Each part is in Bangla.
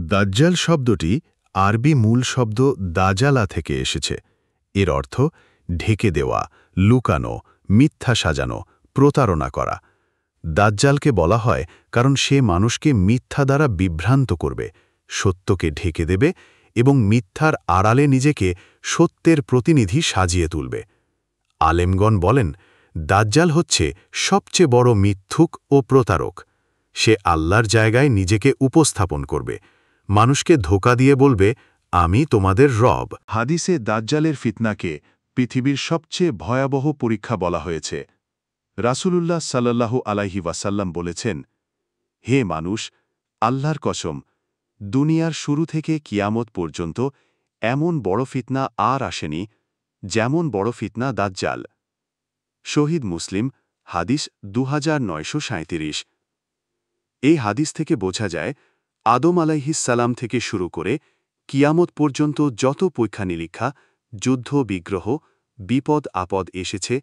দাজ্জাল শব্দটি আরবি মূল শব্দ দাজালা থেকে এসেছে। এর অর্থ ঢেকে দেওয়া, লুকানো, মিথ্যা সাজানো, প্রতারণা করা। দাজ্জালকে বলা হয় কারণ সে মানুষকে মিথ্যা দ্বারা বিভ্রান্ত করবে, সত্যকে ঢেকে দেবে এবং মিথ্যার আড়ালে নিজেকে সত্যের প্রতিনিধি সাজিয়ে তুলবে। আলেমগণ বলেন, দাজ্জাল হচ্ছে সবচেয়ে বড় মিথ্যুক ও প্রতারক। সে আল্লাহর জায়গায় নিজেকে উপস্থাপন করবে, মানুষকে ধোঁকা দিয়ে বলবে, আমি তোমাদের রব। হাদিসে দাজ্জালের ফিতনাকে পৃথিবীর সবচেয়ে ভয়াবহ পরীক্ষা বলা হয়েছে। রাসূলুল্লাহ সাল্লাল্লাহু আলাইহি ওয়াসাল্লাম বলেছেন, হে মানুষ, আল্লাহর কসম, দুনিয়ার শুরু থেকে কিয়ামত পর্যন্ত এমন বড় ফিতনা আর আসেনি যেমন বড় ফিতনা দাজ্জাল। শহীদ মুসলিম, হাদিস 2937। এই হাদিস থেকে বোঝা যায়, আদম আলাইহিসসালাম থেকে শুরু করে কিয়ামত পর্যন্ত যত পরীক্ষা নিরীক্ষা, যুদ্ধ, বিগ্রহ, বিপদ আপদ এসেছে,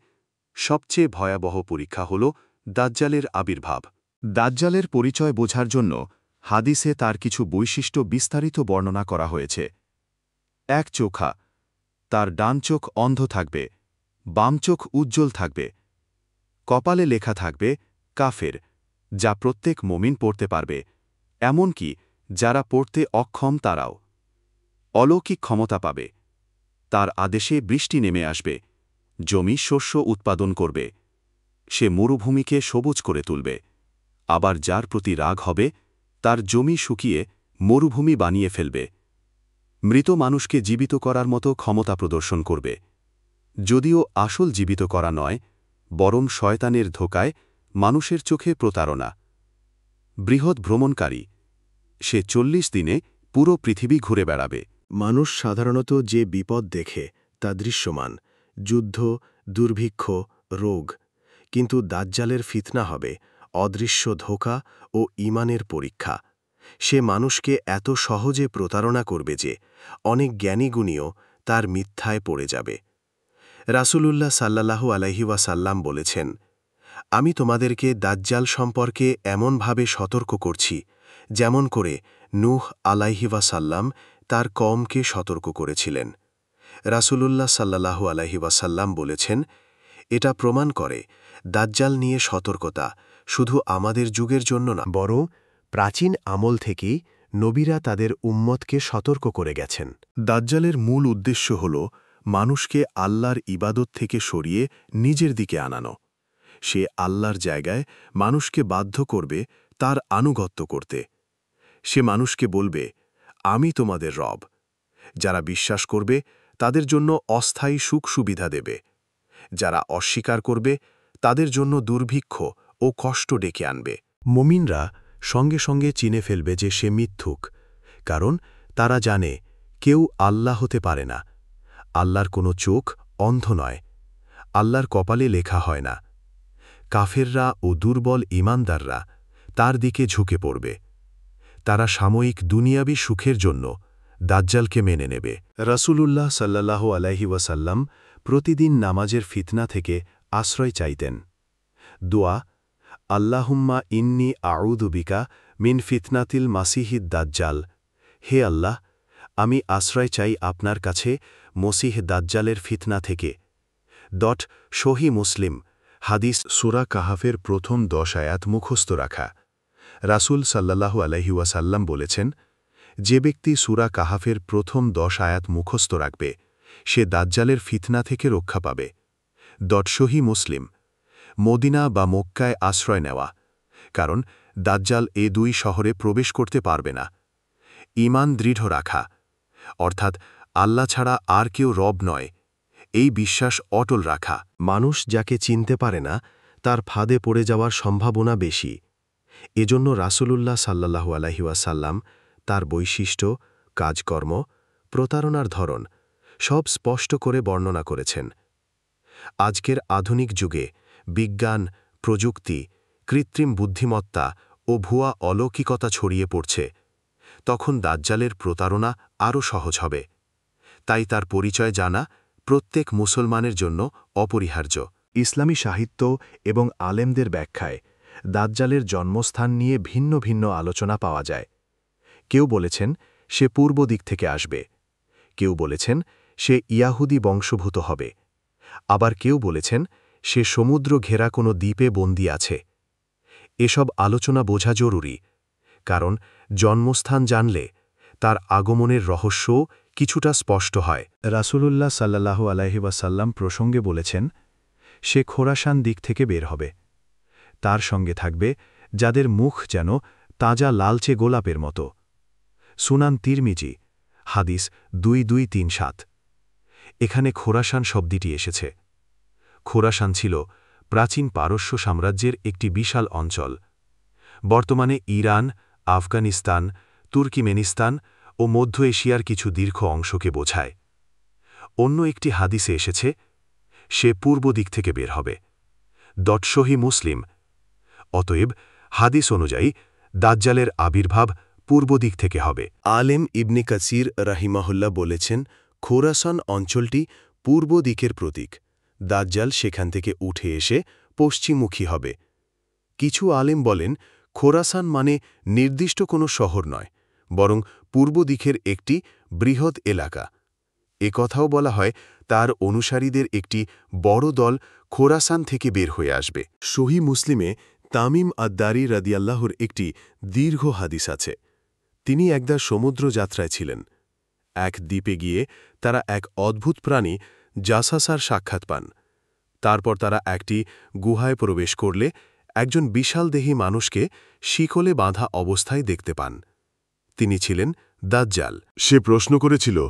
সবচেয়ে ভয়াবহ পরীক্ষা হল দাজ্জালের আবির্ভাব। দাজ্জালের পরিচয় বোঝার জন্য হাদিসে তার কিছু বৈশিষ্ট্য বিস্তারিত বর্ণনা করা হয়েছে। এক চোখা, তার ডান চোখ অন্ধ থাকবে, বাম চোখ উজ্জ্বল থাকবে। কপালে লেখা থাকবে কাফের, যা প্রত্যেক মুমিন পড়তে পারবে, এমনকি যারা পড়তে অক্ষম তারাও। অলৌকিক ক্ষমতা পাবে, তার আদেশে বৃষ্টি নেমে আসবে, জমি শস্য উৎপাদন করবে, সে মরুভূমিকে সবুজ করে তুলবে। আবার যার প্রতি রাগ হবে, তার জমি শুকিয়ে মরুভূমি বানিয়ে ফেলবে। মৃত মানুষকে জীবিত করার মতো ক্ষমতা প্রদর্শন করবে, যদিও আসল জীবিত করা নয়, বরং শয়তানের ধোঁকায় মানুষের চোখে প্রতারণা। বৃহৎ ভ্রমণকারী, সে 40 দিনে পুরো পৃথিবী ঘুরে বেড়াবে। মানুষ সাধারণত যে বিপদ দেখে তা দৃশ্যমান, যুদ্ধ, দুর্ভিক্ষ, রোগ। কিন্তু দাজ্জালের ফিতনা হবে অদৃশ্য ধোঁকা ও ঈমানের পরীক্ষা। সে মানুষকে এত সহজে প্রতারণা করবে যে অনেক জ্ঞানীগুণীও তার মিথ্যায় পড়ে যাবে। রাসূলুল্লাহ সাল্লাল্লাহু আলাইহি ওয়াসাল্লাম বলেছেন, আমি তোমাদেরকে দাজ্জাল সম্পর্কে এমনভাবে সতর্ক করছি যেমন করে নূহ আলাইহি ওয়াসাল্লাম তার কওমকে সতর্ক করেছিলেন। রাসূলুল্লাহ সাল্লাল্লাহু আলাইহি ওয়াসাল্লাম বলেছেন, এটা প্রমাণ করে দাজ্জাল নিয়ে সতর্কতা শুধু আমাদের যুগের জন্য না, বরং প্রাচীন আমল থেকেই নবীরা তাদের উম্মতকে সতর্ক করে গেছেন। দাজ্জালের মূল উদ্দেশ্য হল মানুষকে আল্লাহর ইবাদত থেকে সরিয়ে নিজের দিকে আনানো। সে আল্লাহর জায়গায় মানুষকে বাধ্য করবে তার আনুগত্য করতে। সে মানুষকে বলবে, আমি তোমাদের রব। যারা বিশ্বাস করবে তাদের জন্য অস্থায়ী সুখ সুবিধা দেবে, যারা অস্বীকার করবে তাদের জন্য দুর্ভিক্ষ ও কষ্ট ডেকে আনবে। মুমিনরা সঙ্গে সঙ্গে চিনে ফেলবে যে সে মিথ্যুক, কারণ তারা জানে কেউ আল্লাহ হতে পারে না। আল্লাহর কোনো চোখ অন্ধ নয়, আল্লাহর কপালে লেখা হয় না। কাফেররা ও দুর্বল ঈমানদাররা তার দিকে ঝুঁকে পড়বে। তারা সাময়িক দুনিয়াবী সুখের জন্য দাজ্জালকে মেনে নেবে। রাসূলুল্লাহ সাল্লাল্লাহু আলাইহি ওয়াসাল্লাম প্রতিদিন নামাজের ফিতনা থেকে আশ্রয় চাইতেন। দোয়া, আল্লাহুম্মা ইন্নী আউযু বিকা মিন ফিতনাতিল মাসিহিদ দাজ্জাল। হে আল্লাহ, আমি আশ্রয় চাই আপনার কাছে মসিহ দাজ্জালের ফিতনা থেকে। সহিহ মুসলিম, হাদিস। সূরা কাহাফের প্রথম 10 আয়াত মুখস্থ রাখা। রাসূল সাল্লাল্লাহু আলাইহি ওয়াসাল্লাম বলেছেন, যে ব্যক্তি সূরা কাহাফের প্রথম 10 আয়াত মুখস্থ রাখবে, সে দাজ্জালের ফিতনা থেকে রক্ষা পাবে। সহিহ মুসলিম, মদিনা বা মক্কায় আশ্রয় নেওয়া, কারণ দাজ্জাল এ দুই শহরে প্রবেশ করতে পারবে না। ঈমান দৃঢ় রাখা, অর্থাৎ আল্লাহ ছাড়া আর কেউ রব নয়, এই বিশ্বাস অটল রাখা। মানুষ যাকে চিনতে পারে না তার ফাঁদে পড়ে যাওয়ার সম্ভাবনা বেশি। এজন্য রাসূলুল্লাহ সাল্লাল্লাহু আলাইহি ওয়াসাল্লাম তার বৈশিষ্ট্য, কাজকর্ম, প্রতারণার ধরন সব স্পষ্ট করে বর্ণনা করেছেন। আজকের আধুনিক যুগে বিজ্ঞান, প্রযুক্তি, কৃত্রিম বুদ্ধিমত্তা ও ভুয়া অলৌকিকতা ছড়িয়ে পড়ছে, তখন দাজ্জালের প্রতারণা আরও সহজ হবে। তাই তার পরিচয় জানা প্রত্যেক মুসলমানের জন্য অপরিহার্য। ইসলামী সাহিত্য এবং আলেমদের ব্যাখ্যায় দাজ্জালের জন্মস্থান নিয়ে ভিন্ন ভিন্ন আলোচনা পাওয়া যায়। কেউ বলেছেন সে পূর্ব দিক থেকে আসবে, কেউ বলেছেন সে ইয়াহুদি বংশভূত হবে, আবার কেউ বলেছেন সে সমুদ্র ঘেরা কোনো দ্বীপে বন্দী আছে। এসব আলোচনা বোঝা জরুরি, কারণ জন্মস্থান জানলে তার আগমনের রহস্যও কিছুটা স্পষ্ট হয়। রাসূলুল্লাহ সাল্লাল্লাহু আলাইহি ওয়াসাল্লাম প্রসঙ্গে বলেছেন, সে খোরাসান দিক থেকে বের হবে। তার সঙ্গে থাকবে যাদের মুখ যেন তাজা লালচে গোলাপের মতো। সুনান তিরমিজি, হাদিস 2237। এখানে খোরাসান শব্দটি এসেছে। খোরাসান ছিল প্রাচীন পারস্য সাম্রাজ্যের একটি বিশাল অঞ্চল। বর্তমানে ইরান, আফগানিস্তান, তুর্কিমেনিস্তান ও মধ্য এশিয়ার কিছু দীর্ঘ অংশকে বোঝায়। অন্য একটি হাদিসে এসেছে, সে পূর্ব দিক থেকে বের হবে। সহিহ মুসলিম। অতএব হাদিস অনুযায়ী দাজ্জালের আবির্ভাব পূর্ব দিক থেকে হবে। আলেম ইবনে কাসির রাহিমাহুল্লাহ বলেছেন, খোরাসান অঞ্চলটি পূর্ব দিকের প্রতীক। দাজ্জাল সেখান থেকে উঠে এসে পশ্চিমমুখী হবে। কিছু আলেম বলেন, খোরাসান মানে নির্দিষ্ট কোনো শহর নয়, বরং পূর্ব দিকের একটি বৃহৎ এলাকা। কথাও বলা হয় তার অনুসারীদের একটি বড় দল খোরাসান থেকে বের হয়ে আসবে। সহিহ মুসলিমে তামিম আদ-দারি রাদিয়াল্লাহুর একটি দীর্ঘ হাদিস আছে। তিনি একদা সমুদ্র যাত্রায় ছিলেন। এক দ্বীপে গিয়ে তারা এক অদ্ভুত প্রাণী জাসাসার সাক্ষাৎ পান। তারপর তারা একটি গুহায় প্রবেশ করলে একজন বিশালদেহী মানুষকে শিকলে বাঁধা অবস্থায় দেখতে পান। তিনি ছিলেন দাজ্জাল। সে প্রশ্ন করেছিল,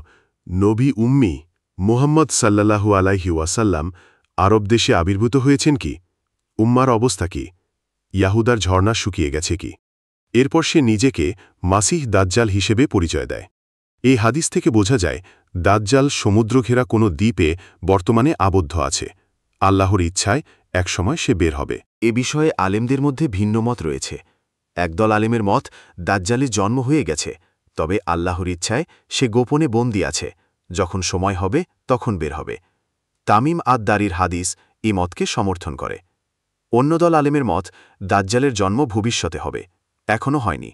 নবী উম্মি মুহাম্মদ সাল্লাল্লাহু আলাইহি ওয়াসাল্লাম আরব দেশে আবির্ভূত হয়েছেন কি? উম্মার অবস্থা কি? ইয়াহুদার ঝর্ণা শুকিয়ে গেছে কি? এরপর সে নিজেকে মাসিহ দাজ্জাল হিসেবে পরিচয় দেয়। এই হাদিস থেকে বোঝা যায় দাজ্জাল সমুদ্রঘেরা কোনো দ্বীপে বর্তমানে আবদ্ধ আছে। আল্লাহর ইচ্ছায় একসময় সে বের হবে। এ বিষয়ে আলেমদের মধ্যে ভিন্ন মত রয়েছে। একদল আলেমের মত, দাজ্জালের জন্ম হয়ে গেছে, তবে আল্লাহর ইচ্ছায় সে গোপনে বন্দী আছে, যখন সময় হবে তখন বের হবে। তামিম আদ-দারির হাদিস এই মতকে সমর্থন করে। অন্য দল আলেমের মত, দাজ্জালের জন্ম ভবিষ্যতে হবে, এখনও হয়নি।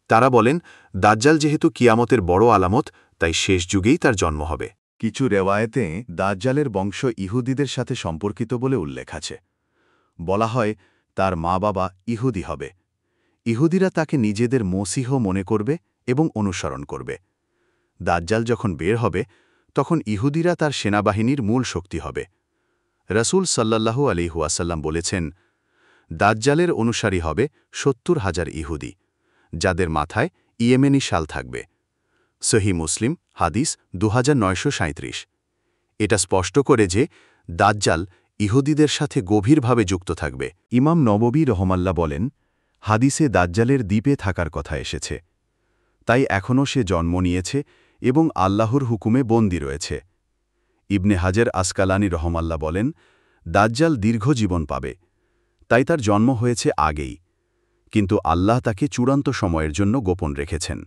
তারা বলেন, দাজ্জাল যেহেতু কিয়ামতের বড় আলামত, তাই শেষ যুগেই তার জন্ম হবে। কিছু রেওয়ায়েতে দাজ্জালের বংশ ইহুদিদের সাথে সম্পর্কিত বলে উল্লেখ আছে। বলা হয় তার মা-বাবা ইহুদি হবে। ইহুদিরা তাকে নিজেদের মসিহ মনে করবে এবং অনুসরণ করবে। দাজ্জাল যখন বের হবে, তখন ইহুদিরা তার সেনাবাহিনীর মূল শক্তি হবে। রাসূল সাল্লাল্লাহু আলাইহি ওয়াসাল্লাম বলেছেন, দাজ্জালের অনুসারী হবে ৭০,০০০ ইহুদি, যাদের মাথায় ইয়েমেনি শাল থাকবে। সহিহ মুসলিম, হাদিস 2937। এটা স্পষ্ট করে যে দাজ্জাল ইহুদিদের সাথে গভীরভাবে যুক্ত থাকবে। ইমাম নববী রহমাল্লাহ বলেন, হাদিসে দাজ্জালের দ্বীপে থাকার কথা এসেছে, তাই এখনও সে জন্ম নিয়েছে এবং আল্লাহর হুকুমে বন্দী রয়েছে। ইবনে হাজার আসকালানি রহমাল্লাহ বলেন, দাজ্জাল দীর্ঘ জীবন পাবে, তাই তার জন্ম হয়েছে আগেই, কিন্তু আল্লাহ তাকে চূড়ান্ত সময়ের জন্য গোপন রেখেছেন।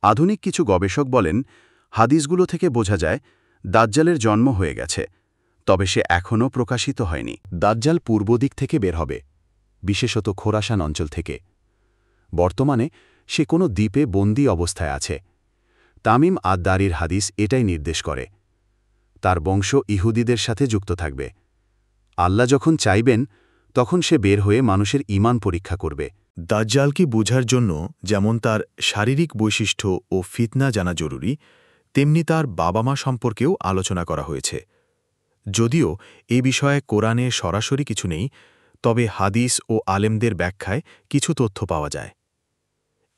আধুনিক কিছু গবেষক বলেন, হাদিসগুলো থেকে বোঝা যায় দাজ্জালের জন্ম হয়ে গেছে, তবে সে এখনও প্রকাশিত হয়নি। দাজ্জাল পূর্ব দিক থেকে বের হবে, বিশেষত খোরাসান অঞ্চল থেকে। বর্তমানে সে কোনো দ্বীপে বন্দী অবস্থায় আছে। তামিম আদ-দারির হাদিস এটাই নির্দেশ করে। তার বংশ ইহুদিদের সাথে যুক্ত থাকবে। আল্লাহ যখন চাইবেন, তখন সে বের হয়ে মানুষের ঈমান পরীক্ষা করবে। দাজ্জালকে বোঝার জন্য যেমন তার শারীরিক বৈশিষ্ট্য ও ফিতনা জানা জরুরি, তেমনি তার বাবা মা সম্পর্কেও আলোচনা করা হয়েছে। যদিও এ বিষয়ে কোরআনে সরাসরি কিছু নেই, তবে হাদিস ও আলেমদের ব্যাখ্যায় কিছু তথ্য পাওয়া যায়।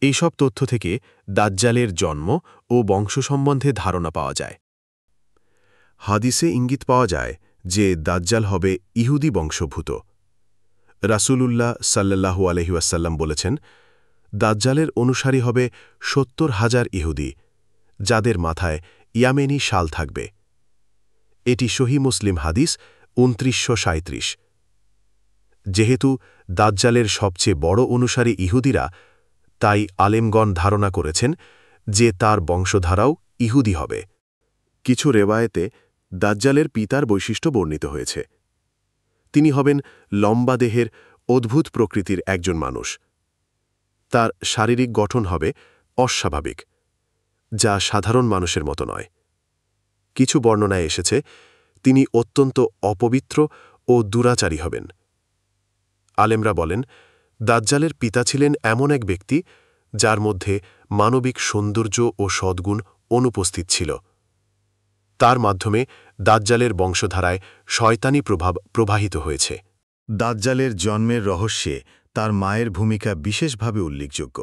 এইসব তথ্য থেকে দাজ্জালের জন্ম ও বংশ সম্বন্ধে ধারণা পাওয়া যায়। হাদিসে ইঙ্গিত পাওয়া যায় যে দাজ্জাল হবে ইহুদি বংশভূত। রাসূলুল্লাহ সাল্লাল্লাহু আলাইহি ওয়াসাল্লাম বলেছেন, দাজ্জালের অনুসারী হবে ৭০,০০০ ইহুদি, যাদের মাথায় ইয়ামেনি শাল থাকবে। এটি সহিহ মুসলিম হাদিস ২৯৩৭। যেহেতু দাজ্জালের সবচেয়ে বড় অনুসারী ইহুদিরা, তাই আলেমগণ ধারণা করেছেন যে তার বংশধারাও ইহুদি হবে। কিছু রেওয়ায়েতে দাজ্জালের পিতার বৈশিষ্ট্য বর্ণিত হয়েছে। তিনি হবেন লম্বা দেহের, অদ্ভুত প্রকৃতির একজন মানুষ। তার শারীরিক গঠন হবে অস্বাভাবিক, যা সাধারণ মানুষের মতো নয়। কিছু বর্ণনায় এসেছে তিনি অত্যন্ত অপবিত্র ও দুরাচারী হবেন। আলেমরা বলেন, দাজ্জালের পিতা ছিলেন এমন এক ব্যক্তি যার মধ্যে মানবিক সৌন্দর্য ও সদ্গুণ অনুপস্থিত ছিল। তার মাধ্যমে দাজ্জালের বংশধারায় শয়তানি প্রভাব প্রবাহিত হয়েছে। দাজ্জালের জন্মের রহস্যে তার মায়ের ভূমিকা বিশেষভাবে উল্লেখযোগ্য।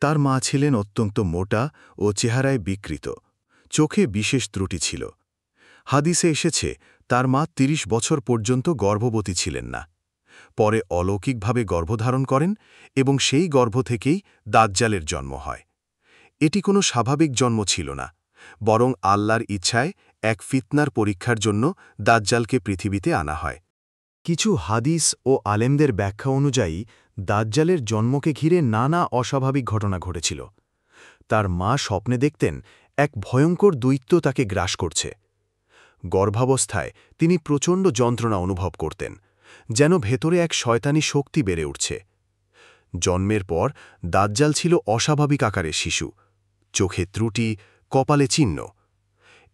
তার মা ছিলেন অত্যন্ত মোটা ও চেহারায় বিকৃত, চোখে বিশেষ ত্রুটি ছিল। হাদিসে এসেছে তার মা ৩০ বছর পর্যন্ত গর্ভবতী ছিলেন না। পরে অলৌকিকভাবে গর্ভধারণ করেন এবং সেই গর্ভ থেকেই দাজ্জালের জন্ম হয়। এটি কোনো স্বাভাবিক জন্ম ছিল না, বরং আল্লাহর ইচ্ছায় এক ফিতনার পরীক্ষার জন্য দাজ্জালকে পৃথিবীতে আনা হয়। কিছু হাদিস ও আলেমদের ব্যাখ্যা অনুযায়ী দাজ্জালের জন্মকে ঘিরে নানা অস্বাভাবিক ঘটনা ঘটেছিল। তার মা স্বপ্নে দেখতেন এক ভয়ঙ্কর দৈত্য তাকে গ্রাস করছে। গর্ভাবস্থায় তিনি প্রচণ্ড যন্ত্রণা অনুভব করতেন, যেন ভেতরে এক শয়তানি শক্তি বেড়ে উঠছে। জন্মের পর দাজ্জাল ছিল অস্বাভাবিক আকারের শিশু, চোখে ত্রুটি, কপালে চিহ্ন।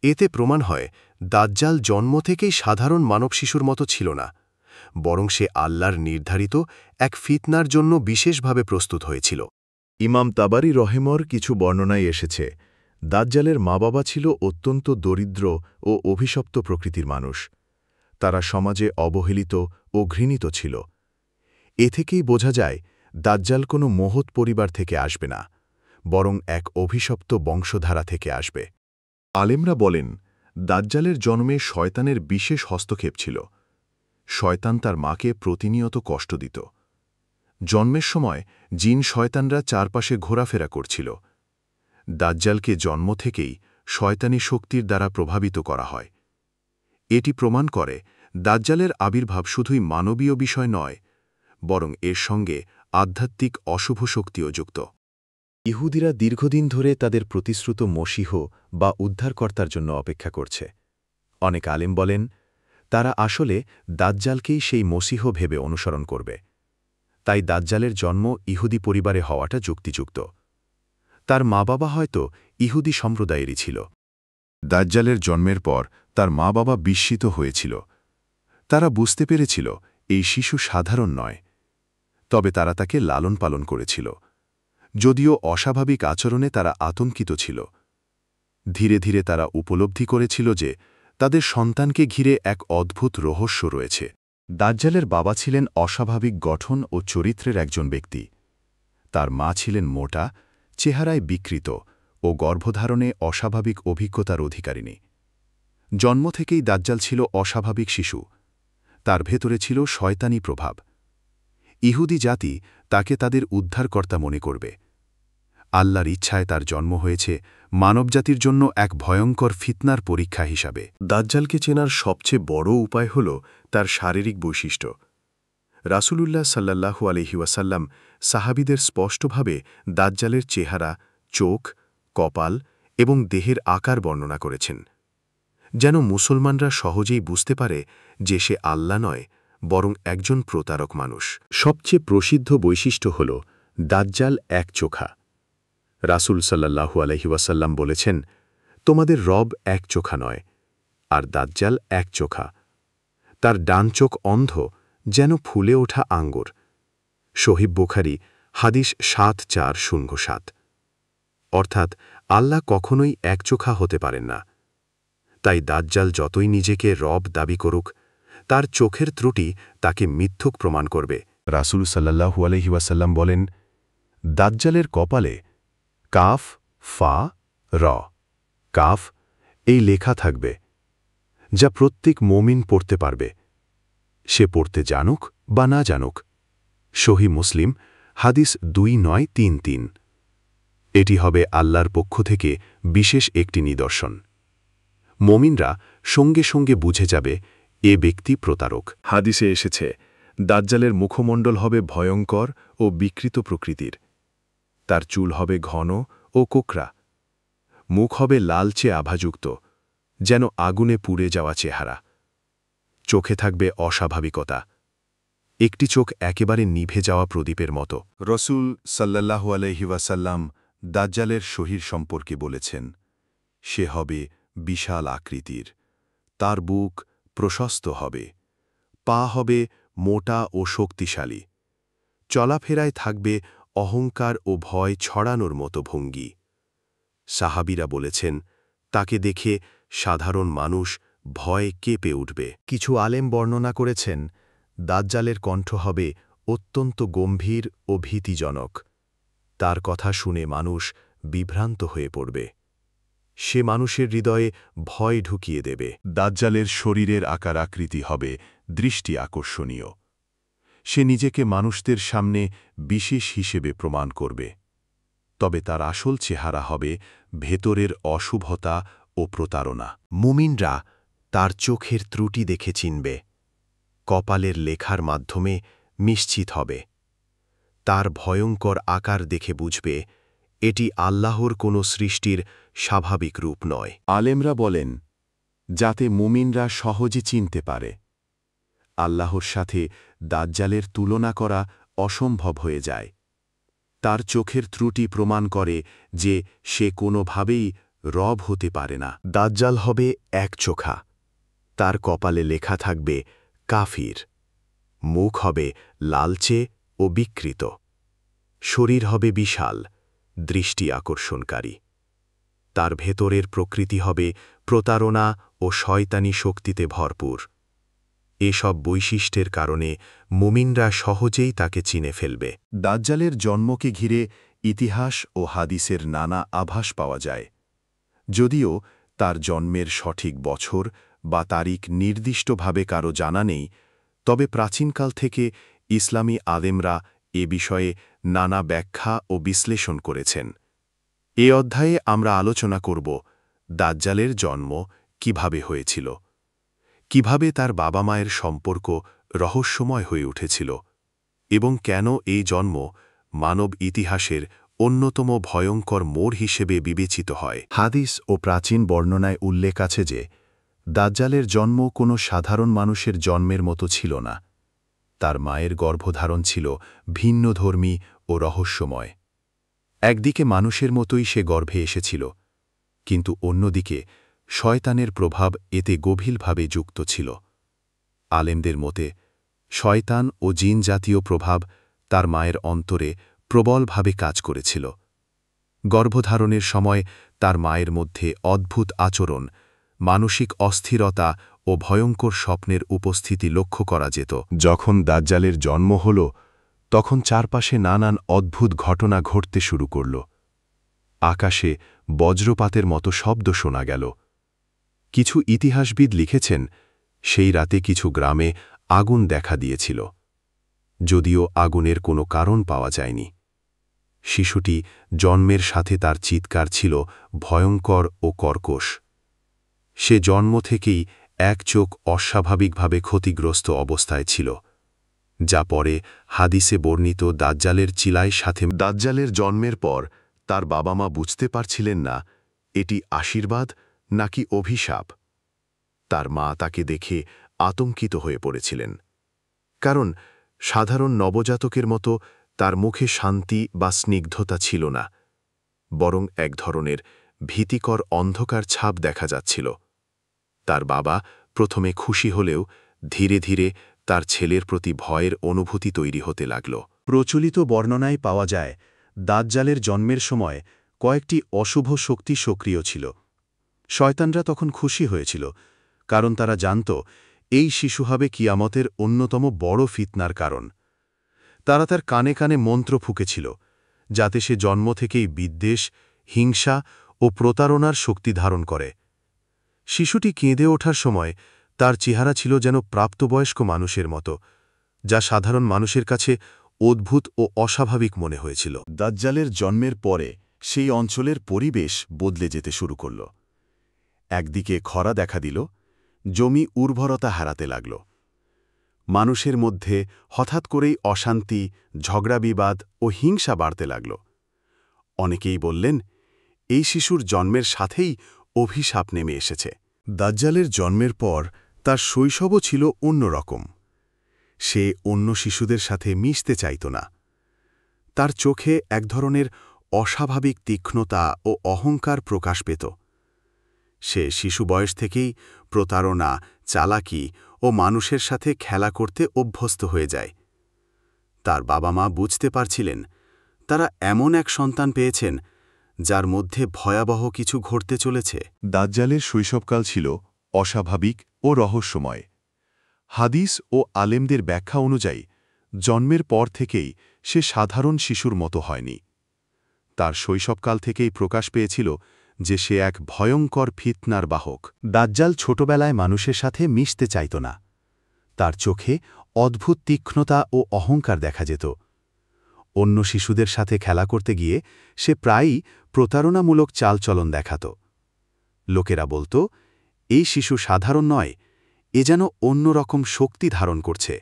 এতে প্রমাণ হয় দাজ্জাল জন্ম থেকেই সাধারণ মানব শিশুর মতো ছিল না, বরং সে আল্লাহর নির্ধারিত এক ফিতনার জন্য বিশেষভাবে প্রস্তুত হয়েছিল। ইমাম তাবারি রহেমর কিছু বর্ণনায় এসেছে দাজ্জালের মা বাবা ছিল অত্যন্ত দরিদ্র ও অভিশপ্ত প্রকৃতির মানুষ। তারা সমাজে অবহেলিত ও ঘৃণিত ছিল। এ থেকেই বোঝা যায় দাজ্জাল কোনো মহৎ পরিবার থেকে আসবে না, বরং এক অভিশপ্ত বংশধারা থেকে আসবে। আলেমরা বলেন, দাজ্জালের জন্মে শয়তানের বিশেষ হস্তক্ষেপ ছিল। শয়তান তার মাকে প্রতিনিয়ত কষ্ট দিত। জন্মের সময় জিন শয়তানরা চারপাশে ঘোরাফেরা করছিল। দাজ্জালকে জন্ম থেকেই শয়তানি শক্তির দ্বারা প্রভাবিত করা হয়। এটি প্রমাণ করে দাজ্জালের আবির্ভাব শুধুই মানবীয় বিষয় নয়, বরং এর সঙ্গে আধ্যাত্মিক অশুভ শক্তিও যুক্ত। ইহুদিরা দীর্ঘদিন ধরে তাদের প্রতিশ্রুত মসীহ বা উদ্ধারকর্তার জন্য অপেক্ষা করছে। অনেক আলেম বলেন, তারা আসলে দাজ্জালকেই সেই মসীহ ভেবে অনুসরণ করবে। তাই দাজ্জালের জন্ম ইহুদি পরিবারে হওয়াটা যুক্তিযুক্ত। তার মা বাবা হয়তো ইহুদি সম্প্রদায়েরই ছিল। দাজ্জালের জন্মের পর তার মা বাবা বিস্মিত হয়েছিল। তারা বুঝতে পেরেছিল এই শিশু সাধারণ নয়, তবে তারা তাকে লালন পালন করেছিল। যদিও অস্বাভাবিক আচরণে তারা আতঙ্কিত ছিল। ধীরে ধীরে তারা উপলব্ধি করেছিল যে তাদের সন্তানকে ঘিরে এক অদ্ভুত রহস্য রয়েছে। দাজ্জালের বাবা ছিলেন অস্বাভাবিক গঠন ও চরিত্রের একজন ব্যক্তি। তার মা ছিলেন মোটা, চেহারায় বিকৃত ও গর্ভধারণে অস্বাভাবিক অভিজ্ঞতার অধিকারিণী। জন্ম থেকেই দাজ্জাল ছিল অস্বাভাবিক শিশু। তার ভেতরে ছিল শয়তানি প্রভাব। ইহুদি জাতি তাকে তাদের উদ্ধারকর্তা মনে করবে। আল্লাহর ইচ্ছায় তার জন্ম হয়েছে মানবজাতির জন্য এক ভয়ঙ্কর ফিতনার পরীক্ষা হিসাবে। দাজ্জালকে চেনার সবচেয়ে বড় উপায় হল তার শারীরিক বৈশিষ্ট্য। রাসূলুল্লাহ সাল্লাল্লাহু আলাইহি ওয়াসাল্লাম সাহাবীদের স্পষ্টভাবে দাজ্জালের চেহারা, চোখ, কপাল এবং দেহের আকার বর্ণনা করেছেন, যেন মুসলমানরা সহজেই বুঝতে পারে যে সে আল্লাহ নয়, বরং একজন প্রতারক মানুষ। সবচেয়ে প্রসিদ্ধ বৈশিষ্ট্য হল দাজ্জাল একচোখা। রাসূল সাল্লাল্লাহু আলাইহি ওয়াসাল্লাম বলেছেন, তোমাদের রব একচোখা নয়, আর দাজ্জাল একচোখা। তার ডান চোখ অন্ধ, যেন ফুলে ওঠা আঙ্গুর। সহিহ বুখারী হাদিস ৭৪০৭। অর্থাৎ আল্লাহ কখনোই একচোখা হতে পারেন না। তাই দাজ্জাল যতই নিজেকে রব দাবি করুক, তার চোখের ত্রুটি তাকে মিথ্যুক প্রমাণ করবে। রাসূল সাল্লাল্লাহু আলাইহি ওয়াসাল্লাম বলেন, দাজ্জালের কপালে কাফ, ফা, র, কাফ এই লেখা থাকবে, যা প্রত্যেক মুমিন পড়তে পারবে, সে পড়তে জানুক বা না জানুক। সহিহ মুসলিম হাদিস ২৯৩৩। এটি হবে আল্লাহর পক্ষ থেকে বিশেষ একটি নিদর্শন। মুমিনরা সঙ্গে সঙ্গে বুঝে যাবে এ ব্যক্তি প্রতারক। হাদিসে এসেছে, দাজ্জালের মুখমণ্ডল হবে ভয়ঙ্কর ও বিকৃত প্রকৃতির। তার চুল হবে ঘন ও কোকড়া। মুখ হবে লালচে আভাযুক্ত, যেন আগুনে পুড়ে যাওয়া চেহারা। চোখে থাকবে অস্বাভাবিকতা। একটি চোখ একেবারে নিভে যাওয়া প্রদীপের মতো। রসূল সাল্লাল্লাহু আলাইহি ওয়াসাল্লাম দাজ্জালের শরীর সম্পর্কে বলেছেন, সে হবে বিশাল আকৃতির, তার বুক প্রশস্ত হবে, পা হবে মোটা ও শক্তিশালী, চলাফেরায় থাকবে অহংকার ও ভয় ছড়ানোর মতো ভঙ্গি। সাহাবীরা বলেছেন, তাকে দেখে সাধারণ মানুষ ভয়ে কেঁপে উঠবে। কিছু আলেম বর্ণনা করেছেন, দাজ্জালের কণ্ঠ হবে অত্যন্ত গম্ভীর ও ভীতিজনক। তার কথা শুনে মানুষ বিভ্রান্ত হয়ে পড়বে। সে মানুষের হৃদয়ে ভয় ঢুকিয়ে দেবে। দাজ্জালের শরীরের আকার আকৃতি হবে দৃষ্টি আকর্ষণীয়। সে নিজেকে মানুষদের সামনে বিশেষ হিসেবে প্রমাণ করবে। তবে তার আসল চেহারা হবে ভেতরের অশুভতা ও প্রতারণা। মুমিনরা তার চোখের ত্রুটি দেখে চিনবে, কপালের লেখার মাধ্যমে নিশ্চিত হবে। তার ভয়ঙ্কর আকার দেখে বুঝবে, এটি আল্লাহর কোনো সৃষ্টির স্বাভাবিক রূপ নয়। আলেমরা বলেন, যাতে মুমিনরা সহজে চিনতে পারে। আল্লাহর সাথে দাজ্জালের তুলনা করা অসম্ভব হয়ে যায়। তার চোখের ত্রুটি প্রমাণ করে যে সে কোনোভাবেই রব হতে পারে না। দাজ্জাল হবে একচোখা, তার কপালে লেখা থাকবে কাফির, মুখ হবে লালচে ও বিকৃত, শরীর হবে বিশাল, দৃষ্টি আকর্ষণকারী। তার ভেতরের প্রকৃতি হবে প্রতারণা ও শয়তানি শক্তিতে ভরপুর। এসব বৈশিষ্ট্যের কারণে মুমিনরা সহজেই তাকে চিনে ফেলবে। দাজ্জালের জন্মকে ঘিরে ইতিহাস ও হাদিসের নানা আভাস পাওয়া যায়। যদিও তার জন্মের সঠিক বছর বা তারিখ নির্দিষ্টভাবে কারো জানা নেই, তবে প্রাচীনকাল থেকে ইসলামী আলেমরা এ বিষয়ে নানা ব্যাখ্যা ও বিশ্লেষণ করেছেন। এ অধ্যায়ে আমরা আলোচনা করব দাজ্জালের জন্ম কিভাবে হয়েছিল, কিভাবে তার বাবা মায়ের সম্পর্ক রহস্যময় হয়ে উঠেছিল এবং কেন এই জন্ম মানব ইতিহাসের অন্যতম ভয়ঙ্কর মোড় হিসেবে বিবেচিত হয়। হাদিস ও প্রাচীন বর্ণনায় উল্লেখ আছে যে দাজ্জালের জন্ম কোনো সাধারণ মানুষের জন্মের মতো ছিল না। তার মায়ের গর্ভধারণ ছিল ভিন্নধর্মী ও রহস্যময়। একদিকে মানুষের মতোই সে গর্ভে এসেছিল, কিন্তু অন্যদিকে শয়তানের প্রভাব এতে গভীরভাবে যুক্ত ছিল। আলেমদের মতে শয়তান ও জিন জাতীয় প্রভাব তার মায়ের অন্তরে প্রবলভাবে কাজ করেছিল। গর্ভধারণের সময় তার মায়ের মধ্যে অদ্ভুত আচরণ, মানসিক অস্থিরতা ও ভয়ঙ্কর স্বপ্নের উপস্থিতি লক্ষ্য করা যেত। যখন দাজ্জালের জন্ম হল, তখন চারপাশে নানান অদ্ভুত ঘটনা ঘটতে শুরু করল। আকাশে বজ্রপাতের মতো শব্দ শোনা গেল। কিছু ইতিহাসবিদ লিখেছেন, সেই রাতে কিছু গ্রামে আগুন দেখা দিয়েছিল, যদিও আগুনের কোনো কারণ পাওয়া যায়নি। শিশুটি জন্মের সাথে তার চিৎকার ছিল ভয়ঙ্কর ও কর্কশ। সে জন্ম থেকেই এক চোখ অস্বাভাবিকভাবে ক্ষতিগ্রস্ত অবস্থায় ছিল, যা পরে হাদিসে বর্ণিত দাজ্জালের চিলায় সাথে। দাজ্জালের জন্মের পর তার বাবা মা বুঝতে পারছিলেন না এটি আশীর্বাদ নাকি অভিশাপ। তার মা তাকে দেখে আতঙ্কিত হয়ে পড়েছিলেন, কারণ সাধারণ নবজাতকের মতো তার মুখে শান্তি বা স্নিগ্ধতা ছিল না, বরং এক ধরনের ভীতিকর অন্ধকার ছাপ দেখা যাচ্ছিল। তার বাবা প্রথমে খুশি হলেও ধীরে ধীরে তার ছেলের প্রতি ভয়ের অনুভূতি তৈরি হতে লাগল। প্রচলিত বর্ণনায় পাওয়া যায়, দাজ্জালের জন্মের সময় কয়েকটি অশুভ শক্তি সক্রিয় ছিল। শয়তানরা তখন খুশি হয়েছিল, কারণ তারা জানত এই শিশু হবে কিয়ামতের অন্যতম বড় ফিতনার কারণ। তারা তার কানে কানে মন্ত্র ফুঁকেছিল, যাতে সে জন্ম থেকেই বিদ্বেষ, হিংসা ও প্রতারণার শক্তি ধারণ করে। শিশুটি কেঁদে ওঠার সময় তার চেহারা ছিল যেন প্রাপ্তবয়স্ক মানুষের মতো, যা সাধারণ মানুষের কাছে অদ্ভুত ও অস্বাভাবিক মনে হয়েছিল। দাজ্জালের জন্মের পরে সেই অঞ্চলের পরিবেশ বদলে যেতে শুরু করল। একদিকে খরা দেখা দিল, জমি উর্বরতা হারাতে লাগল। মানুষের মধ্যে হঠাৎ করেই অশান্তি, ঝগড়াবিবাদ ও হিংসা বাড়তে লাগল। অনেকেই বললেন, এই শিশুর জন্মের সাথেই অভিশাপ নেমে এসেছে। দাজ্জালের জন্মের পর তার শৈশবও ছিল অন্যরকম। সে অন্য শিশুদের সাথে মিশতে চাইত না। তার চোখে এক ধরনের অস্বাভাবিক তীক্ষ্ণতা ও অহংকার প্রকাশ পেত। সে শিশু বয়স থেকেই প্রতারণা, চালাকি ও মানুষের সাথে খেলা করতে অভ্যস্ত হয়ে যায়। তার বাবা মা বুঝতে পারছিলেন তারা এমন এক সন্তান পেয়েছেন যার মধ্যে ভয়াবহ কিছু ঘটতে চলেছে। দাজ্জালের শৈশবকাল ছিল অস্বাভাবিক ও রহস্যময়। হাদিস ও আলেমদের ব্যাখ্যা অনুযায়ী জন্মের পর থেকেই সে সাধারণ শিশুর মতো হয়নি। তার শৈশবকাল থেকেই প্রকাশ পেয়েছিল যে সে এক ভয়ঙ্কর ফিতনার বাহক। দাজ্জাল ছোটবেলায় মানুষের সাথে মিশতে চাইত না। তার চোখে অদ্ভুত তীক্ষ্ণতা ও অহংকার দেখা যেত। অন্য শিশুদের সাথে খেলা করতে গিয়ে সে প্রায়ই প্রতারণামূলক চালচলন দেখাত। লোকেরা বলত, এই শিশু সাধারণ নয়, এ যেন অন্যরকম শক্তি ধারণ করছে।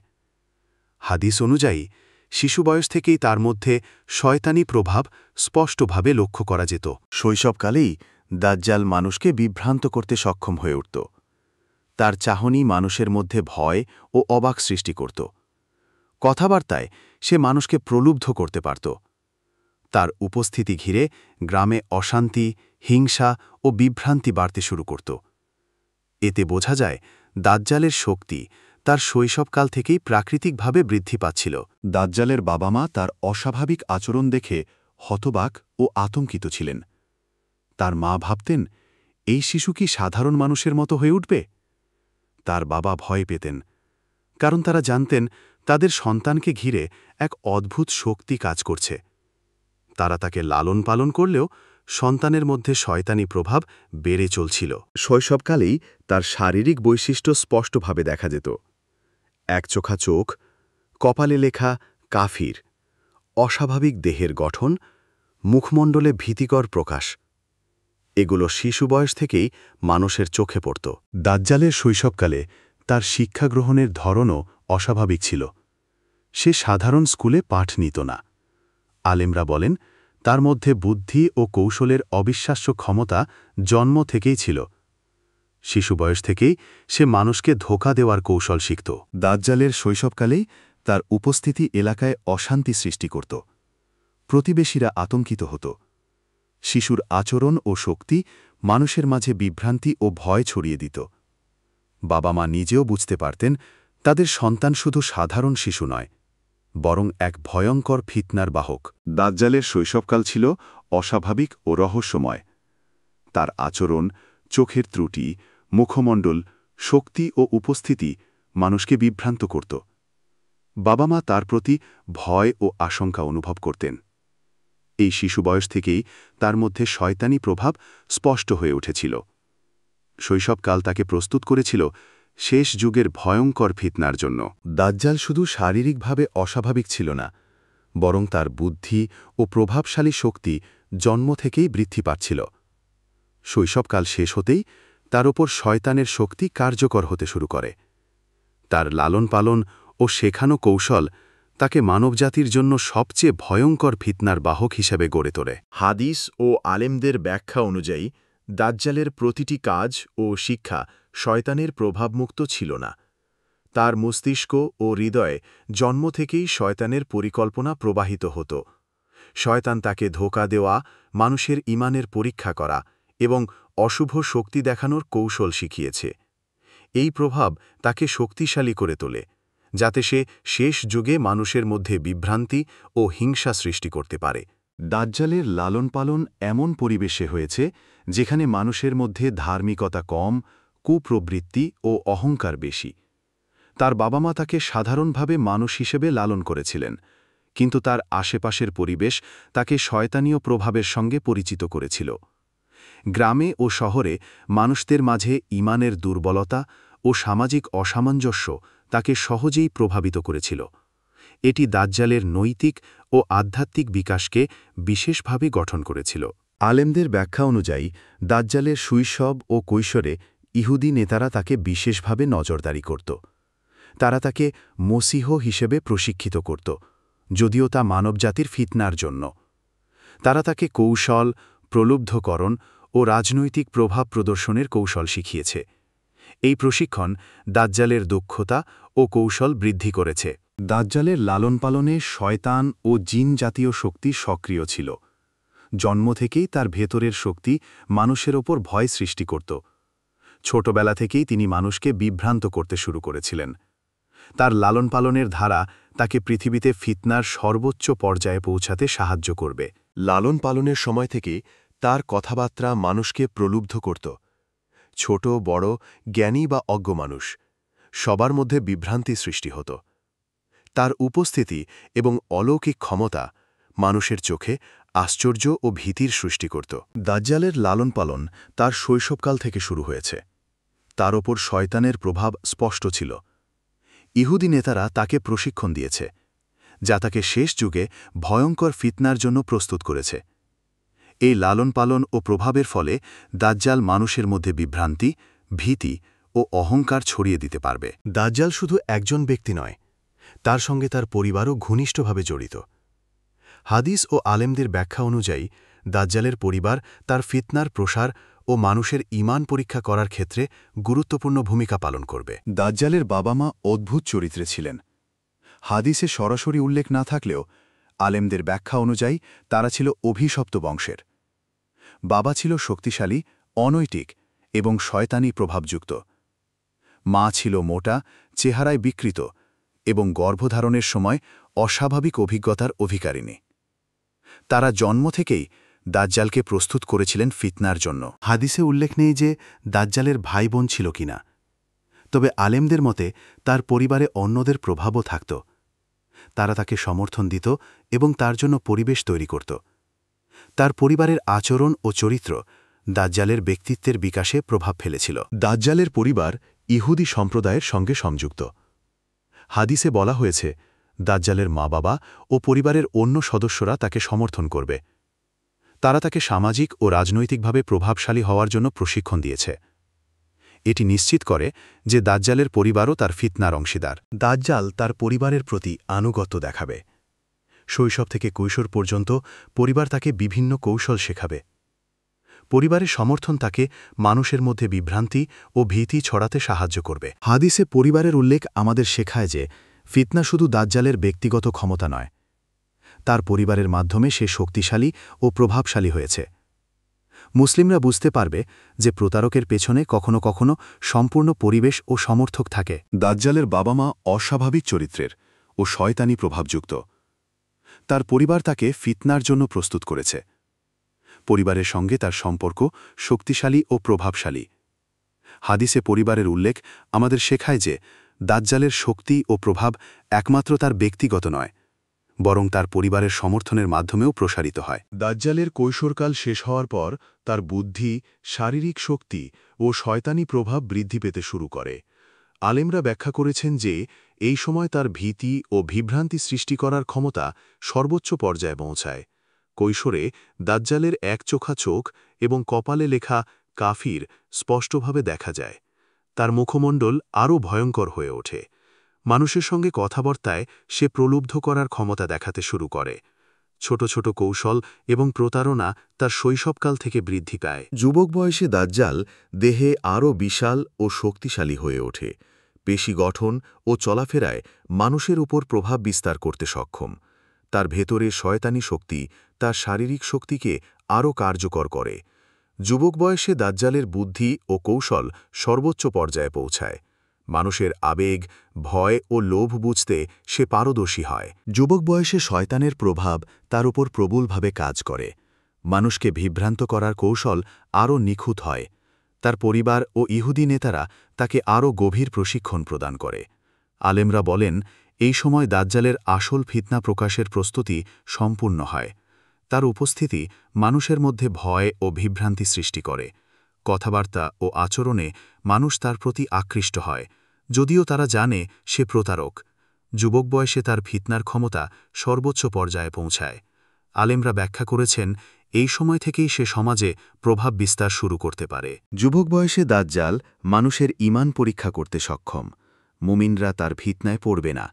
হাদিস অনুযায়ী শিশু বয়স থেকেই তার মধ্যে শয়তানি প্রভাব স্পষ্টভাবে লক্ষ্য করা যেত। শৈশবকালেই দাজ্জাল মানুষকে বিভ্রান্ত করতে সক্ষম হয়ে উঠত। তার চাহনি মানুষের মধ্যে ভয় ও অবাক সৃষ্টি করত। কথাবার্তায় সে মানুষকে প্রলুব্ধ করতে পারত। তার উপস্থিতি ঘিরে গ্রামে অশান্তি, হিংসা ও বিভ্রান্তি বাড়তে শুরু করত। এতে বোঝা যায় দাজ্জালের শক্তি তার শৈশবকাল থেকেই প্রাকৃতিকভাবে বৃদ্ধি পাচ্ছিল। দাজ্জালের বাবা মা তার অস্বাভাবিক আচরণ দেখে হতবাক ও আতঙ্কিত ছিলেন। তার মা ভাবতেন, এই শিশু কি সাধারণ মানুষের মতো হয়ে উঠবে? তার বাবা ভয় পেতেন, কারণ তারা জানতেন তাদের সন্তানকে ঘিরে এক অদ্ভুত শক্তি কাজ করছে। তারা তাকে লালন পালন করলেও সন্তানের মধ্যে শয়তানি প্রভাব বেড়ে চলছিল। শৈশবকালেই তার শারীরিক বৈশিষ্ট্য স্পষ্টভাবে দেখা যেত। একচোখা চোখ, কপালে লেখা কাফির, অস্বাভাবিক দেহের গঠন, মুখমণ্ডলে ভীতিকর প্রকাশ, এগুলো শিশু বয়স থেকেই মানুষের চোখে পড়ত। দাজ্জালের শৈশবকালে তার শিক্ষা গ্রহণের ধরনও অস্বাভাবিক ছিল। সে সাধারণ স্কুলে পাঠ নিত না। আলেমরা বলেন, তার মধ্যে বুদ্ধি ও কৌশলের অবিশ্বাস্য ক্ষমতা জন্ম থেকেই ছিল। শিশু বয়স থেকেই সে মানুষকে ধোঁকা দেওয়ার কৌশল শিখত। দাজ্জালের শৈশবকালেই তার উপস্থিতি এলাকায় অশান্তি সৃষ্টি করত। প্রতিবেশীরা আতঙ্কিত হতো। শিশুর আচরণ ও শক্তি মানুষের মাঝে বিভ্রান্তি ও ভয় ছড়িয়ে দিত। বাবা মা নিজেও বুঝতে পারতেন তাদের সন্তান শুধু সাধারণ শিশু নয়, বরং এক ভয়ঙ্কর ফিতনার বাহক। দাজ্জালের শৈশবকাল ছিল অস্বাভাবিক ও রহস্যময়। তার আচরণ, চোখের ত্রুটি, মুখমণ্ডল, শক্তি ও উপস্থিতি মানুষকে বিভ্রান্ত করত। বাবা মা তার প্রতি ভয় ও আশঙ্কা অনুভব করতেন। এই শিশু বয়স থেকেই তার মধ্যে শয়তানি প্রভাব স্পষ্ট হয়ে উঠেছিল। শৈশবকাল তাকে প্রস্তুত করেছিল শেষ যুগের ভয়ঙ্কর ফিতনার জন্য। দাজ্জাল শুধু শারীরিকভাবে অস্বাভাবিক ছিল না, বরং তার বুদ্ধি ও প্রভাবশালী শক্তি জন্ম থেকেই বৃদ্ধি পাচ্ছিল। শৈশবকাল শেষ হতেই তার ওপর শয়তানের শক্তি কার্যকর হতে শুরু করে। তার লালন পালন ও শেখানো কৌশল তাকে মানবজাতির জন্য সবচেয়ে ভয়ঙ্কর ফিতনার বাহক হিসেবে গড়ে তোলে। হাদিস ও আলেমদের ব্যাখ্যা অনুযায়ী দাজ্জালের প্রতিটি কাজ ও শিক্ষা শয়তানের প্রভাবমুক্ত ছিল না। তার মস্তিষ্ক ও হৃদয়ে জন্ম থেকেই শয়তানের পরিকল্পনা প্রবাহিত হতো। শয়তান তাকে ধোঁকা দেওয়া, মানুষের ঈমানের পরীক্ষা করা এবং অশুভ শক্তি দেখানোর কৌশল শিখিয়েছে। এই প্রভাব তাকে শক্তিশালী করে তোলে, যাতে সে শেষ যুগে মানুষের মধ্যে বিভ্রান্তি ও হিংসা সৃষ্টি করতে পারে। দাজ্জালের লালন পালন এমন পরিবেশে হয়েছে যেখানে মানুষের মধ্যে ধার্মিকতা কম, কুপ্রবৃত্তি ও অহংকার বেশি। তার বাবা মা তাকে সাধারণভাবে মানুষ হিসেবে লালন করেছিলেন, কিন্তু তার আশেপাশের পরিবেশ তাকে শয়তানীয় প্রভাবের সঙ্গে পরিচিত করেছিল। গ্রামে ও শহরে মানুষদের মাঝে ঈমানের দুর্বলতা ও সামাজিক অসামঞ্জস্য তাকে সহজেই প্রভাবিত করেছিল। এটি দাজ্জালের নৈতিক ও আধ্যাত্মিক বিকাশকে বিশেষভাবে গঠন করেছিল। আলেমদের ব্যাখ্যা অনুযায়ী দাজ্জালের শৈশব ও কৈশোরে ইহুদি নেতারা তাকে বিশেষভাবে নজরদারি করত। তারা তাকে মসীহ হিসেবে প্রশিক্ষিত করত, যদিও তা মানবজাতির ফিতনার জন্য। তারা তাকে কৌশল, প্রলুব্ধকরণ ও রাজনৈতিক প্রভাব প্রদর্শনের কৌশল শিখিয়েছে। এই প্রশিক্ষণ দাজ্জালের দক্ষতা ও কৌশল বৃদ্ধি করেছে। দাজ্জালের লালন পালনে শয়তান ও জিন জাতীয় শক্তি সক্রিয় ছিল। জন্ম থেকেই তার ভেতরের শক্তি মানুষের ওপর ভয় সৃষ্টি করত। ছোটবেলা থেকেই তিনি মানুষকে বিভ্রান্ত করতে শুরু করেছিলেন। তার লালন পালনের ধারা তাকে পৃথিবীতে ফিতনার সর্বোচ্চ পর্যায়ে পৌঁছাতে সাহায্য করবে। লালন পালনের সময় থেকে তার কথাবার্তা মানুষকে প্রলুব্ধ করত। ছোট বড়, জ্ঞানী বা অজ্ঞ মানুষ সবার মধ্যে বিভ্রান্তি সৃষ্টি হতো। তার উপস্থিতি এবং অলৌকিক ক্ষমতা মানুষের চোখে আশ্চর্য ও ভীতির সৃষ্টি করত। দাজ্জালের লালন পালন তার শৈশবকাল থেকে শুরু হয়েছে। তার ওপর শয়তানের প্রভাব স্পষ্ট ছিল। ইহুদি নেতারা তাকে প্রশিক্ষণ দিয়েছে, যা তাকে শেষ যুগে ভয়ঙ্কর ফিতনার জন্য প্রস্তুত করেছে। এই লালন পালন ও প্রভাবের ফলে দাজ্জাল মানুষের মধ্যে বিভ্রান্তি, ভীতি ও অহংকার ছড়িয়ে দিতে পারবে। দাজ্জাল শুধু একজন ব্যক্তি নয়, তার সঙ্গে তার পরিবারও ঘনিষ্ঠভাবে জড়িত। হাদিস ও আলেমদের ব্যাখ্যা অনুযায়ী দাজ্জালের পরিবার তার ফিতনার প্রসার ও মানুষের ঈমান পরীক্ষা করার ক্ষেত্রে গুরুত্বপূর্ণ ভূমিকা পালন করবে। দাজ্জালের বাবা মা অদ্ভুত চরিত্রে ছিলেন। হাদিসে সরাসরি উল্লেখ না থাকলেও আলেমদের ব্যাখ্যা অনুযায়ী তারা ছিল অভিশপ্ত বংশের। বাবা ছিল শক্তিশালী, অনৈতিক এবং শয়তানি প্রভাবযুক্ত। মা ছিল মোটা, চেহারায় বিকৃত এবং গর্ভধারণের সময় অস্বাভাবিক অভিজ্ঞতার অধিকারিণী। তারা জন্ম থেকেই দাজ্জালকে প্রস্তুত করেছিলেন ফিতনার জন্য। হাদিসে উল্লেখ নেই যে দাজ্জালের ভাই বোন ছিল কিনা, তবে আলেমদের মতে তার পরিবারে অন্যদের প্রভাবও থাকত। তারা তাকে সমর্থন দিত এবং তার জন্য পরিবেশ তৈরি করত। তার পরিবারের আচরণ ও চরিত্র দাজ্জালের ব্যক্তিত্বের বিকাশে প্রভাব ফেলেছিল। দাজ্জালের পরিবার ইহুদি সম্প্রদায়ের সঙ্গে সংযুক্ত। হাদিসে বলা হয়েছে, দাজ্জালের মা-বাবা ও পরিবারের অন্য সদস্যরা তাকে সমর্থন করবে। তারা তাকে সামাজিক ও রাজনৈতিকভাবে প্রভাবশালী হওয়ার জন্য প্রশিক্ষণ দিয়েছে। এটি নিশ্চিত করে যে দাজ্জালের পরিবারও তার ফিতনার অংশীদার। দাজ্জাল তার পরিবারের প্রতি আনুগত্য দেখাবে। শৈশব থেকে কৈশোর পর্যন্ত পরিবার তাকে বিভিন্ন কৌশল শেখাবে। পরিবারের সমর্থন তাকে মানুষের মধ্যে বিভ্রান্তি ও ভীতি ছড়াতে সাহায্য করবে। হাদিসে পরিবারের উল্লেখ আমাদের শেখায় যে ফিতনা শুধু দাজ্জালের ব্যক্তিগত ক্ষমতা নয়, তার পরিবারের মাধ্যমে সে শক্তিশালী ও প্রভাবশালী হয়েছে। মুসলিমরা বুঝতে পারবে যে প্রতারকের পেছনে কখনো কখনো সম্পূর্ণ পরিবেশ ও সমর্থক থাকে। দাজ্জালের বাবা মা অস্বাভাবিক চরিত্রের ও শয়তানি প্রভাবযুক্ত। তার পরিবার তাকে ফিতনার জন্য প্রস্তুত করেছে। পরিবারের সঙ্গে তার সম্পর্ক শক্তিশালী ও প্রভাবশালী। হাদিসে পরিবারের উল্লেখ আমাদের শেখায় যে দাজ্জালের শক্তি ও প্রভাব একমাত্র তার ব্যক্তিগত নয়, বরং তার পরিবারের সমর্থনের মাধ্যমেও প্রসারিত হয়। দাজ্জালের কৈশোরকাল শেষ হওয়ার পর তার বুদ্ধি, শারীরিক শক্তি ও শয়তানি প্রভাব বৃদ্ধি পেতে শুরু করে। আলেমরা ব্যাখ্যা করেছেন যে এই সময় তার ভীতি ও বিভ্রান্তি সৃষ্টি করার ক্ষমতা সর্বোচ্চ পর্যায়ে পৌঁছায়। কৈশোরে দাজ্জালের একচোখা চোখ এবং কপালে লেখা কাফির স্পষ্টভাবে দেখা যায়। তার মুখমণ্ডল আরও ভয়ঙ্কর হয়ে ওঠে। মানুষের সঙ্গে কথাবার্তায় সে প্রলুব্ধ করার ক্ষমতা দেখাতে শুরু করে। ছোট ছোট কৌশল এবং প্রতারণা তার শৈশবকাল থেকে বৃদ্ধি পায়। যুবক বয়সে দাজ্জাল দেহে আরও বিশাল ও শক্তিশালী হয়ে ওঠে। পেশি গঠন ও চলাফেরায় মানুষের উপর প্রভাব বিস্তার করতে সক্ষম। তার ভেতরে শয়তানি শক্তি তার শারীরিক শক্তিকে আরও কার্যকর করে। যুবক বয়সে দাজ্জালের বুদ্ধি ও কৌশল সর্বোচ্চ পর্যায়ে পৌঁছায়। মানুষের আবেগ, ভয় ও লোভ বুঝতে সে পারদর্শী হয়। যুবক বয়সে শয়তানের প্রভাব তার উপর প্রবলভাবে কাজ করে। মানুষকে বিভ্রান্ত করার কৌশল আরও নিখুঁত হয়। তার পরিবার ও ইহুদি নেতারা তাকে আরও গভীর প্রশিক্ষণ প্রদান করে। আলেমরা বলেন, এই সময় দাজ্জালের আসল ফিতনা প্রকাশের প্রস্তুতি সম্পূর্ণ হয়। তার উপস্থিতি মানুষের মধ্যে ভয় ও বিভ্রান্তি সৃষ্টি করে। কথাবার্তা ও আচরণে মানুষ তার প্রতি আকৃষ্ট হয়, যদিও তারা জানে সে প্রতারক। যুবক বয়সে তার ফিতনার ক্ষমতা সর্বোচ্চ পর্যায়ে পৌঁছায়। আলেমরা ব্যাখ্যা করেছেন, এই সময় থেকেই সে সমাজে প্রভাব বিস্তার শুরু করতে পারে। যুবক বয়সে দাজ্জাল মানুষের ঈমান পরীক্ষা করতে সক্ষম। মুমিনরা তার ফিতনায় পড়বে না,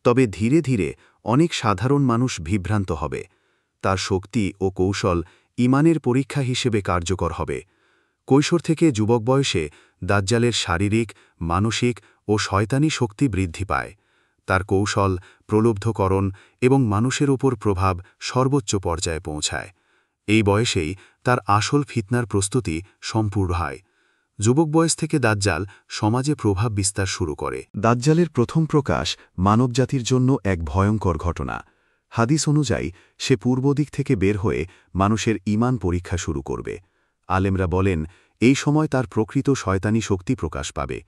তবে ধীরে ধীরে অনেক সাধারণ মানুষ বিভ্রান্ত হবে। তার শক্তি ও কৌশল ঈমানের পরীক্ষা হিসেবে কার্যকর হবে। কৈশোর থেকে যুবক বয়সে দাজ্জালের শারীরিক, মানসিক ও শয়তানি শক্তি বৃদ্ধি পায়। তার কৌশল, প্রলুব্ধকরণ এবং মানুষের উপর প্রভাব সর্বোচ্চ পর্যায়ে পৌঁছায়। এই বয়সেই তার আসল ফিতনার প্রস্তুতি সম্পূর্ণ হয়। যুবক বয়স থেকে দাজ্জাল সমাজে প্রভাব বিস্তার শুরু করে। দাজ্জালের প্রথম প্রকাশ মানবজাতির জন্য এক ভয়ঙ্কর ঘটনা। হাদিস অনুযায়ী সে পূর্ব দিক থেকে বের হয়ে মানুষের ঈমান পরীক্ষা শুরু করবে। আলেমরা বলেন, এই সময় তার প্রকৃত শয়তানি শক্তি প্রকাশ পাবে।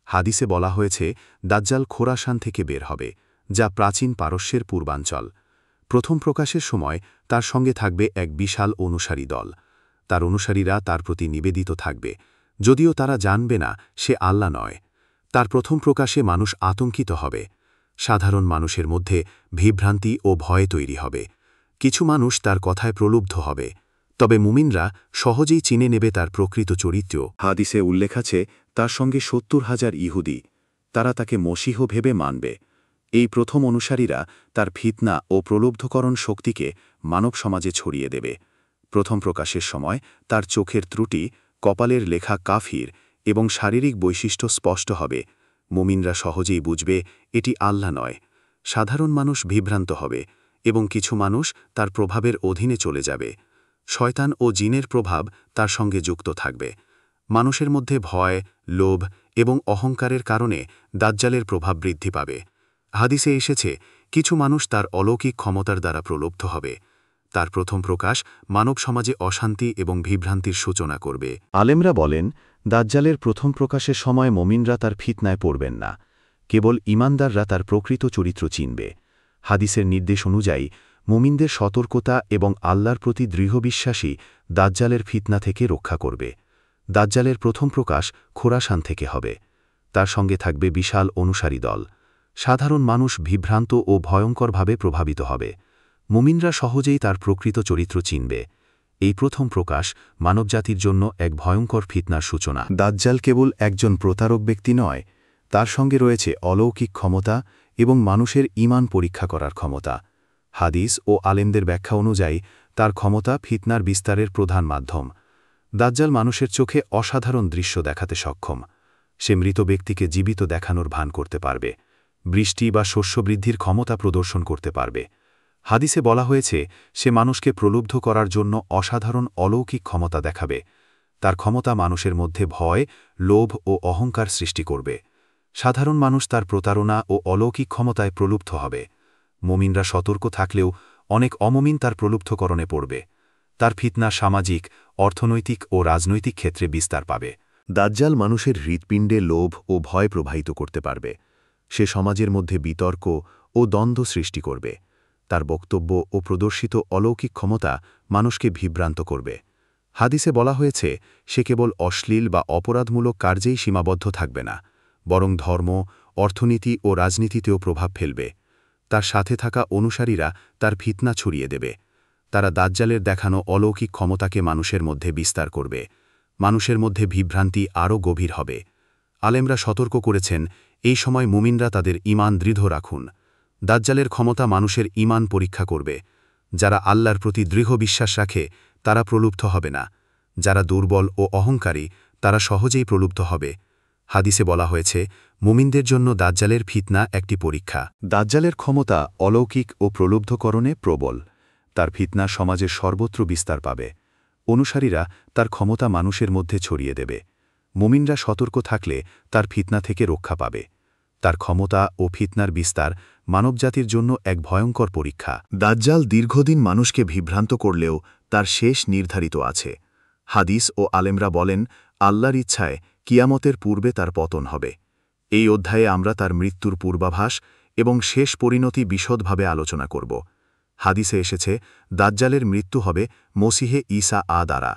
হাদিসে বলা হয়েছে, দাজ্জাল খোরাসান থেকে বের হবে, যা প্রাচীন পারস্যের পূর্বাঞ্চল। প্রথম প্রকাশের সময় তার সঙ্গে থাকবে এক বিশাল অনুসারী দল। তার অনুসারীরা তার প্রতি নিবেদিত থাকবে, যদিও তারা জানবে না সে আল্লাহ নয়। তার প্রথম প্রকাশে মানুষ আতঙ্কিত হবে। সাধারণ মানুষের মধ্যে বিভ্রান্তি ও ভয় তৈরি হবে। কিছু মানুষ তার কথায় প্রলুব্ধ হবে, তবে মুমিনরা সহজেই চিনে নেবে তার প্রকৃত চরিত্র। হাদিসে উল্লেখ আছে, তার সঙ্গে ৭০,০০০ ইহুদি, তারা তাকে মসীহ ভেবে মানবে। এই প্রথম অনুসারীরা তার ফিতনা ও প্রলুব্ধকরণ শক্তিকে মানব সমাজে ছড়িয়ে দেবে। প্রথম প্রকাশের সময় তার চোখের ত্রুটি, কপালের লেখা কাফির এবং শারীরিক বৈশিষ্ট্য স্পষ্ট হবে। মুমিনরা সহজেই বুঝবে এটি আল্লাহ নয়। সাধারণ মানুষ বিভ্রান্ত হবে এবং কিছু মানুষ তার প্রভাবের অধীনে চলে যাবে। শয়তান ও জিনের প্রভাব তার সঙ্গে যুক্ত থাকবে। মানুষের মধ্যে ভয়, লোভ এবং অহংকারের কারণে দাজ্জালের প্রভাব বৃদ্ধি পাবে। হাদিসে এসেছে, কিছু মানুষ তার অলৌকিক ক্ষমতার দ্বারা প্রলুব্ধ হবে। তার প্রথম প্রকাশ মানব সমাজে অশান্তি এবং বিভ্রান্তির সূচনা করবে। আলেমরা বলেন, দাজ্জালের প্রথম প্রকাশের সময় মমিনরা তার ফিতনায় পড়বেন না। কেবল ঈমানদাররা তার প্রকৃত চরিত্র চিনবে। হাদিসের নির্দেশ অনুযায়ী মুমিনদের সতর্কতা এবং আল্লাহর প্রতি দৃঢ় বিশ্বাসী দাজ্জালের ফিতনা থেকে রক্ষা করবে। দাজ্জালের প্রথম প্রকাশ খোরাসান থেকে হবে। তার সঙ্গে থাকবে বিশাল অনুসারী দল। সাধারণ মানুষ বিভ্রান্ত ও ভয়ঙ্করভাবে প্রভাবিত হবে। মুমিনরা সহজেই তার প্রকৃত চরিত্র চিনবে। এই প্রথম প্রকাশ মানবজাতির জন্য এক ভয়ঙ্কর ফিতনার সূচনা। দাজ্জাল কেবল একজন প্রতারক ব্যক্তি নয়, তার সঙ্গে রয়েছে অলৌকিক ক্ষমতা এবং মানুষের ঈমান পরীক্ষা করার ক্ষমতা। হাদিস ও আলেমদের ব্যাখ্যা অনুযায়ী তার ক্ষমতা ফিতনার বিস্তারের প্রধান মাধ্যম। দাজ্জাল মানুষের চোখে অসাধারণ দৃশ্য দেখাতে সক্ষম। সে মৃত ব্যক্তিকে জীবিত দেখানোর ভান করতে পারবে, বৃষ্টি বা শস্য বৃদ্ধির ক্ষমতা প্রদর্শন করতে পারবে। হাদিসে বলা হয়েছে, সে মানুষকে প্রলুব্ধ করার জন্য অসাধারণ অলৌকিক ক্ষমতা দেখাবে। তার ক্ষমতা মানুষের মধ্যে ভয়, লোভ ও অহংকার সৃষ্টি করবে। সাধারণ মানুষ তার প্রতারণা ও অলৌকিক ক্ষমতায় প্রলুব্ধ হবে। মুমিনরা সতর্ক থাকলেও অনেক অমুমিন তার প্রলুব্ধকরণে পড়বে। তার ফিতনা সামাজিক, অর্থনৈতিক ও রাজনৈতিক ক্ষেত্রে বিস্তার পাবে। দাজ্জাল মানুষের হৃৎপিণ্ডে লোভ ও ভয় প্রবাহিত করতে পারবে। সে সমাজের মধ্যে বিতর্ক ও দ্বন্দ্ব সৃষ্টি করবে। তার বক্তব্য ও প্রদর্শিত অলৌকিক ক্ষমতা মানুষকে বিভ্রান্ত করবে। হাদিসে বলা হয়েছে, সে কেবল অশ্লীল বা অপরাধমূলক কার্যেই সীমাবদ্ধ থাকবে না, বরং ধর্ম, অর্থনীতি ও রাজনীতিতেও প্রভাব ফেলবে। তার সাথে থাকা অনুসারীরা তার ফিতনা ছড়িয়ে দেবে। তারা দাজ্জালের দেখানো অলৌকিক ক্ষমতাকে মানুষের মধ্যে বিস্তার করবে। মানুষের মধ্যে বিভ্রান্তি আরও গভীর হবে। আলেমরা সতর্ক করেছেন, এই সময় মুমিনরা তাদের ঈমান দৃঢ় রাখুন। দাজ্জালের ক্ষমতা মানুষের ঈমান পরীক্ষা করবে। যারা আল্লাহর প্রতি দৃঢ় বিশ্বাস রাখে তারা প্রলুব্ধ হবে না। যারা দুর্বল ও অহংকারী তারা সহজেই প্রলুব্ধ হবে। হাদিসে বলা হয়েছে, মুমিনদের জন্য দাজ্জালের ফিতনা একটি পরীক্ষা। দাজ্জালের ক্ষমতা অলৌকিক ও প্রলুব্ধকরণে প্রবল। তার ফিতনা সমাজের সর্বত্র বিস্তার পাবে। অনুসারীরা তার ক্ষমতা মানুষের মধ্যে ছড়িয়ে দেবে। মুমিনরা সতর্ক থাকলে তার ফিতনা থেকে রক্ষা পাবে। তার ক্ষমতা ও ফিতনার বিস্তার মানবজাতির জন্য এক ভয়ঙ্কর পরীক্ষা। দাজ্জাল দীর্ঘদিন মানুষকে বিভ্রান্ত করলেও তার শেষ নির্ধারিত আছে। হাদিস ও আলেমরা বলেন, আল্লাহর ইচ্ছায় কিয়ামতের পূর্বে তার পতন হবে। এই অধ্যায়ে আমরা তার মৃত্যুর পূর্বাভাস এবং শেষ পরিণতি বিশদভাবে আলোচনা করব। হাদিসে এসেছে, দাজ্জালের মৃত্যু হবে মসিহে ঈসা দ্বারা।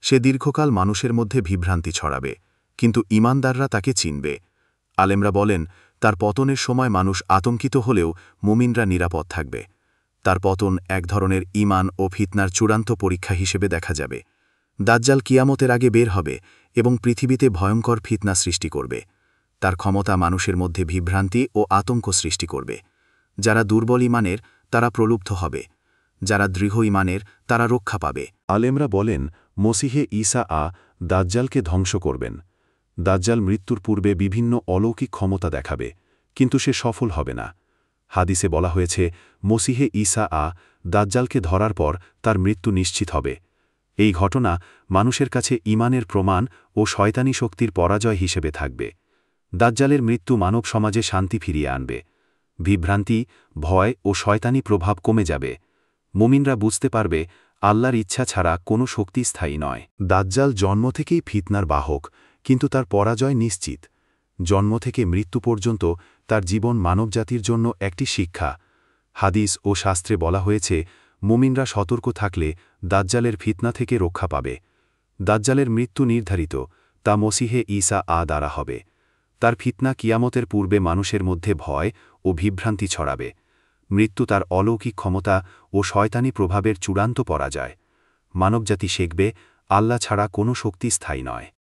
সে দীর্ঘকাল মানুষের মধ্যে বিভ্রান্তি ছড়াবে, কিন্তু ঈমানদাররা তাকে চিনবে। আলেমরা বলেন, তার পতনের সময় মানুষ আতঙ্কিত হলেও মুমিনরা নিরাপদ থাকবে। তার পতন এক ধরনের ঈমান ও ফিতনার চূড়ান্ত পরীক্ষা হিসেবে দেখা যাবে। দাজ্জাল কিয়ামতের আগে বের হবে এবং পৃথিবীতে ভয়ঙ্কর ফিতনা সৃষ্টি করবে। তার ক্ষমতা মানুষের মধ্যে বিভ্রান্তি ও আতঙ্ক সৃষ্টি করবে। যারা দুর্বল ঈমানের তারা প্রলুব্ধ হবে, যারা দৃঢ় ঈমানের তারা রক্ষা পাবে। আলেমরা বলেন, মসিহে ঈসা দাজ্জালকে ধ্বংস করবেন। দাজ্জাল মৃত্যুর পূর্বে বিভিন্ন অলৌকিক ক্ষমতা দেখাবে, কিন্তু সে সফল হবে না। হাদিসে বলা হয়েছে, মসিহে ঈসা দাজ্জালকে ধরার পর তার মৃত্যু নিশ্চিত হবে। এই ঘটনা মানুষের কাছে ঈমানের প্রমাণ ও শয়তানি শক্তির পরাজয় হিসেবে থাকবে। দাজ্জালের মৃত্যু মানব সমাজে শান্তি ফিরিয়ে আনবে। বিভ্রান্তি, ভয় ও শয়তানি প্রভাব কমে যাবে। মুমিনরা বুঝতে পারবে আল্লাহর ইচ্ছা ছাড়া কোনো শক্তি স্থায়ী নয়। দাজ্জাল জন্ম থেকেই ফিতনার বাহক, কিন্তু তার পরাজয় নিশ্চিত। জন্ম থেকে মৃত্যু পর্যন্ত তার জীবন মানবজাতির জন্য একটি শিক্ষা। হাদিস ও শাস্ত্রে বলা হয়েছে, মুমিনরা সতর্ক থাকলে দাজ্জালের ফিতনা থেকে রক্ষা পাবে। দাজ্জালের মৃত্যু নির্ধারিত, তা মসিহে ঈসা দ্বারা হবে। তার ফিতনা কিয়ামতের পূর্বে মানুষের মধ্যে ভয় ও বিভ্রান্তি ছড়াবে। মৃত্যু তার অলৌকিক ক্ষমতা ও শয়তানি প্রভাবের চূড়ান্ত পরাজয়। মানবজাতি শিখবে আল্লাহ ছাড়া কোনো শক্তি স্থায়ী নয়।